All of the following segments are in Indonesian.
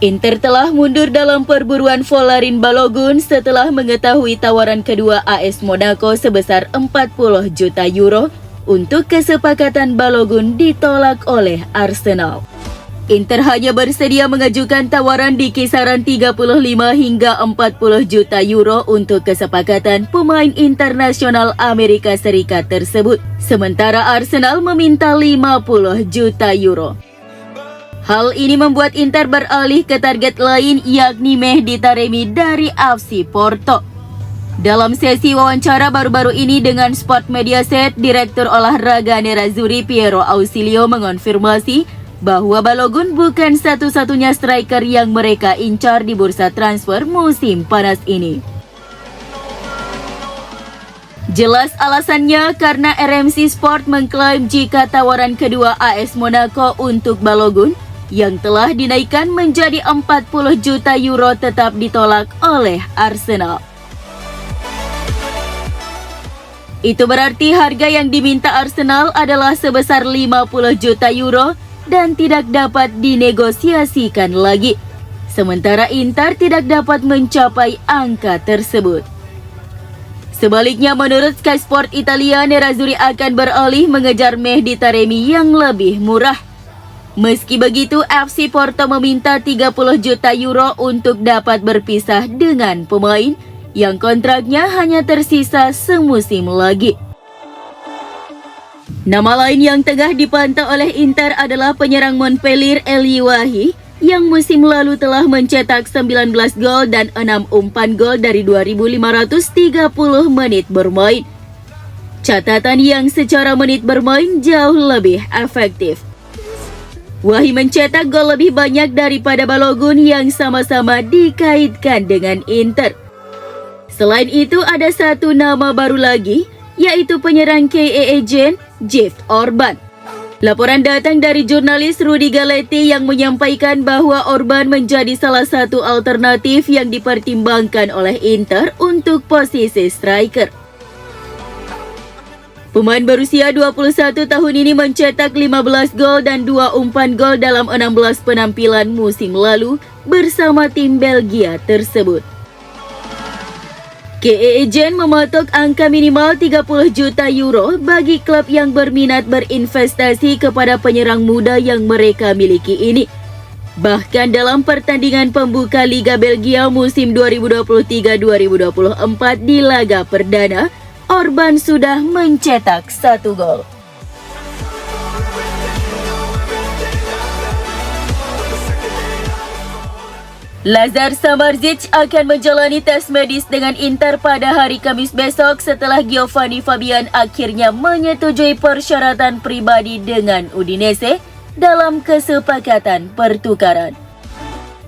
Inter telah mundur dalam perburuan Folarin Balogun setelah mengetahui tawaran kedua AS Monaco sebesar 40 juta euro untuk kesepakatan Balogun ditolak oleh Arsenal. Inter hanya bersedia mengajukan tawaran di kisaran 35 hingga 40 juta euro untuk kesepakatan pemain internasional Amerika Serikat tersebut. Sementara Arsenal meminta 50 juta euro. Hal ini membuat Inter beralih ke target lain yakni Mehdi Taremi dari FC Porto. Dalam sesi wawancara baru-baru ini dengan Sport Mediaset, Direktur Olahraga Nerazzurri Piero Ausilio mengonfirmasi bahwa Balogun bukan satu-satunya striker yang mereka incar di bursa transfer musim panas ini. Jelas alasannya karena RMC Sport mengklaim jika tawaran kedua AS Monaco untuk Balogun yang telah dinaikkan menjadi 40 juta euro tetap ditolak oleh Arsenal. Itu berarti harga yang diminta Arsenal adalah sebesar 50 juta euro dan tidak dapat dinegosiasikan lagi. Sementara Inter tidak dapat mencapai angka tersebut. Sebaliknya, menurut Sky Sport Italia, Nerazzurri akan beralih mengejar Mehdi Taremi yang lebih murah. Meski begitu, FC Porto meminta 30 juta euro untuk dapat berpisah dengan pemain yang kontraknya hanya tersisa semusim lagi. Nama lain yang tengah dipantau oleh Inter adalah penyerang Montpellier Elye Wahi yang musim lalu telah mencetak 19 gol dan 6 umpan gol dari 2.530 menit bermain. Catatan yang secara menit bermain jauh lebih efektif. Wahi mencetak gol lebih banyak daripada Balogun yang sama-sama dikaitkan dengan Inter. Selain itu ada satu nama baru lagi, yaitu penyerang KAA Gen, Gift Orban. Laporan datang dari jurnalis Rudy Galetti yang menyampaikan bahwa Orban menjadi salah satu alternatif yang dipertimbangkan oleh Inter untuk posisi striker. Pemain berusia 21 tahun ini mencetak 15 gol dan 2 umpan gol dalam 16 penampilan musim lalu bersama tim Belgia tersebut. KAA Gen mematok angka minimal 30 juta euro bagi klub yang berminat berinvestasi kepada penyerang muda yang mereka miliki ini. Bahkan dalam pertandingan pembuka Liga Belgia musim 2023-2024 di laga perdana, Orban sudah mencetak 1 gol. Lazar Samardzic akan menjalani tes medis dengan Inter pada hari Kamis besok setelah Giovanni Fabian akhirnya menyetujui persyaratan pribadi dengan Udinese dalam kesepakatan pertukaran.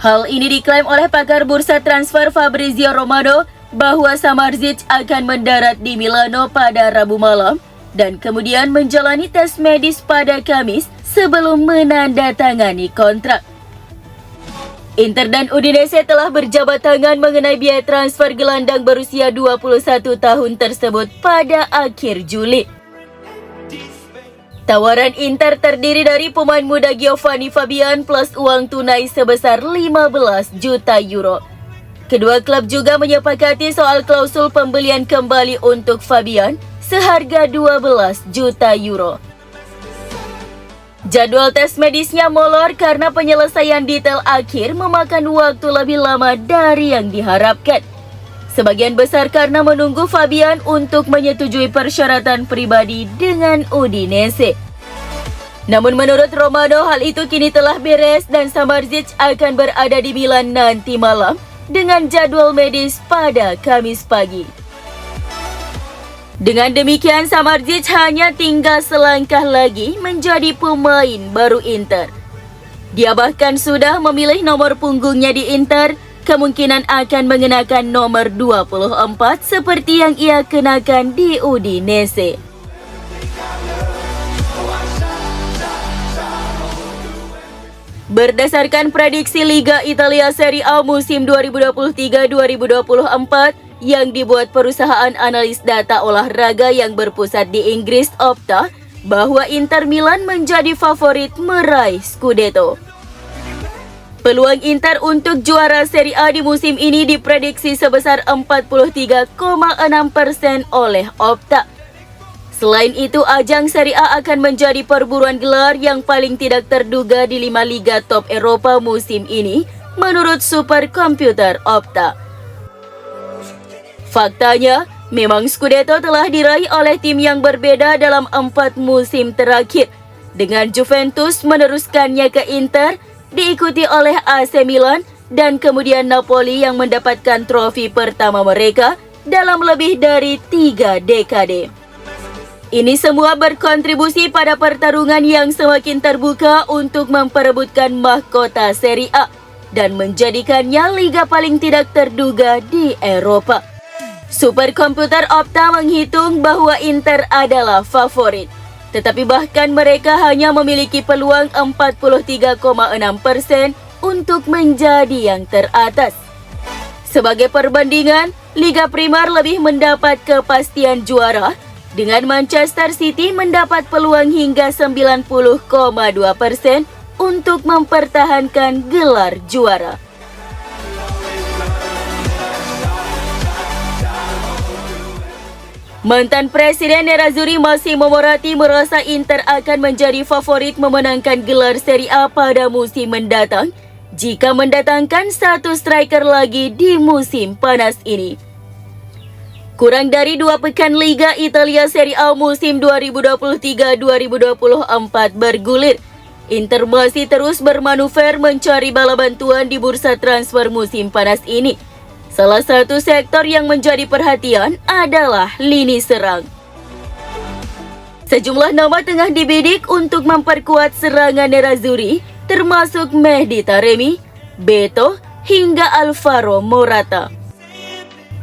Hal ini diklaim oleh pakar bursa transfer Fabrizio Romano bahwa Samardzic akan mendarat di Milano pada Rabu malam dan kemudian menjalani tes medis pada Kamis sebelum menandatangani kontrak. Inter dan Udinese telah berjabat tangan mengenai biaya transfer gelandang berusia 21 tahun tersebut pada akhir Juli. Tawaran Inter terdiri dari pemain muda Giovanni Fabian plus uang tunai sebesar 15 juta euro. Kedua klub juga menyepakati soal klausul pembelian kembali untuk Fabian seharga 12 juta euro. Jadwal tes medisnya molor karena penyelesaian detail akhir memakan waktu lebih lama dari yang diharapkan. Sebagian besar karena menunggu Fabian untuk menyetujui persyaratan pribadi dengan Udinese. Namun menurut Romano, hal itu kini telah beres dan Samardzic akan berada di Milan nanti malam dengan jadwal medis pada Kamis pagi. Dengan demikian, Samardzic hanya tinggal selangkah lagi menjadi pemain baru Inter. Dia bahkan sudah memilih nomor punggungnya di Inter, kemungkinan akan mengenakan nomor 24 seperti yang ia kenakan di Udinese. Berdasarkan prediksi Liga Italia Serie A musim 2023-2024, yang dibuat perusahaan analis data olahraga yang berpusat di Inggris Opta, bahwa Inter Milan menjadi favorit meraih Scudetto. Peluang Inter untuk juara Serie A di musim ini diprediksi sebesar 43,6% oleh Opta. Selain itu, ajang Serie A akan menjadi perburuan gelar yang paling tidak terduga di 5 liga top Eropa musim ini, menurut superkomputer Opta. Faktanya, memang Scudetto telah diraih oleh tim yang berbeda dalam 4 musim terakhir, dengan Juventus meneruskannya ke Inter, diikuti oleh AC Milan dan kemudian Napoli yang mendapatkan trofi pertama mereka dalam lebih dari 3 dekade. Ini semua berkontribusi pada pertarungan yang semakin terbuka untuk memperebutkan mahkota Serie A dan menjadikannya liga paling tidak terduga di Eropa. Superkomputer Opta menghitung bahwa Inter adalah favorit. Tetapi bahkan mereka hanya memiliki peluang 43,6% untuk menjadi yang teratas. Sebagai perbandingan, Liga Primer lebih mendapat kepastian juara, dengan Manchester City mendapat peluang hingga 90,2% untuk mempertahankan gelar juara. Mantan Presiden Nerazzurri Massimo Moratti merasa Inter akan menjadi favorit memenangkan gelar Serie A pada musim mendatang jika mendatangkan satu striker lagi di musim panas ini. Kurang dari 2 pekan Liga Italia Serie A musim 2023-2024 bergulir. Inter masih terus bermanuver mencari bala bantuan di bursa transfer musim panas ini. Salah satu sektor yang menjadi perhatian adalah lini serang. Sejumlah nama tengah dibidik untuk memperkuat serangan Nerazzurri, termasuk Mehdi Taremi, Beto, hingga Alvaro Morata.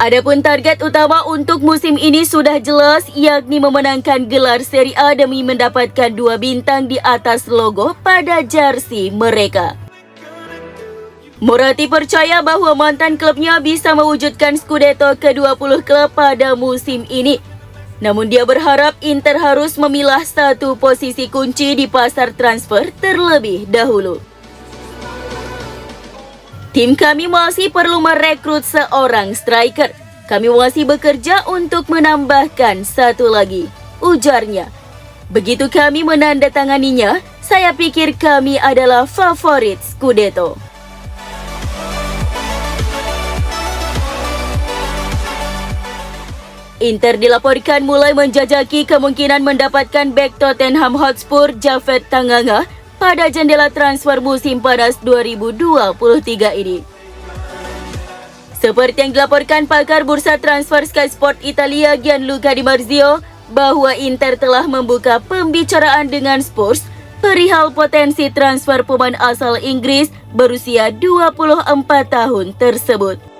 Adapun target utama untuk musim ini sudah jelas, yakni memenangkan gelar Serie A demi mendapatkan 2 bintang di atas logo pada jersey mereka. Moratti percaya bahwa mantan klubnya bisa mewujudkan Scudetto ke-20 klub pada musim ini. Namun dia berharap Inter harus memilah satu posisi kunci di pasar transfer terlebih dahulu. Tim kami masih perlu merekrut seorang striker. Kami masih bekerja untuk menambahkan satu lagi, ujarnya. Begitu kami menandatanganinya, saya pikir kami adalah favorit Scudetto. Inter dilaporkan mulai menjajaki kemungkinan mendapatkan bek Tottenham Hotspur Japhet Tanganga pada jendela transfer musim panas 2023 ini. Seperti yang dilaporkan pakar bursa transfer Sky Sport Italia Gianluca Di Marzio, bahwa Inter telah membuka pembicaraan dengan Spurs perihal potensi transfer pemain asal Inggris berusia 24 tahun tersebut.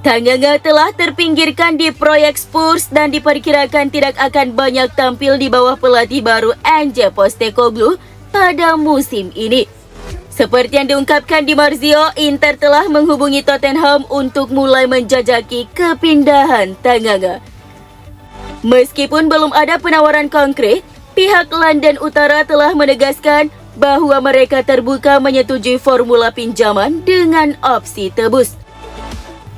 Tanganga telah terpinggirkan di proyek Spurs dan diperkirakan tidak akan banyak tampil di bawah pelatih baru Ange Postecoglou pada musim ini. Seperti yang diungkapkan Di Marzio, Inter telah menghubungi Tottenham untuk mulai menjajaki kepindahan Tanganga. Meskipun belum ada penawaran konkret, pihak London Utara telah menegaskan bahwa mereka terbuka menyetujui formula pinjaman dengan opsi tebus.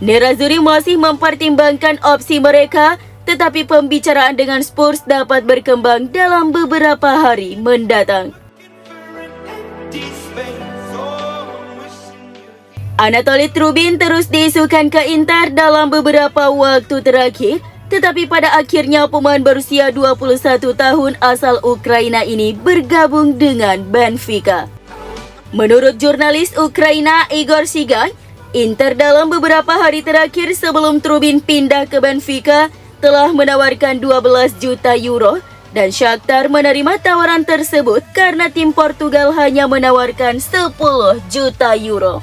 Nerazzurri masih mempertimbangkan opsi mereka, tetapi pembicaraan dengan Spurs dapat berkembang dalam beberapa hari mendatang. Anatoly Trubin terus diisukan ke Inter dalam beberapa waktu terakhir, tetapi pada akhirnya pemain berusia 21 tahun asal Ukraina ini bergabung dengan Benfica. Menurut jurnalis Ukraina Igor Sigan, Inter dalam beberapa hari terakhir sebelum Trubin pindah ke Benfica telah menawarkan 12 juta euro dan Shakhtar menerima tawaran tersebut karena tim Portugal hanya menawarkan 10 juta euro.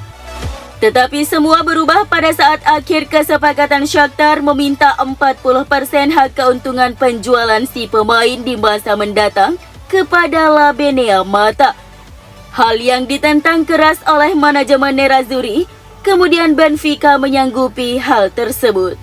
Tetapi semua berubah pada saat akhir kesepakatan Shakhtar meminta 40% hak keuntungan penjualan si pemain di masa mendatang kepada Labenea Mata. Hal yang ditentang keras oleh manajemen Nerazzurri. Kemudian Benfica menyanggupi hal tersebut.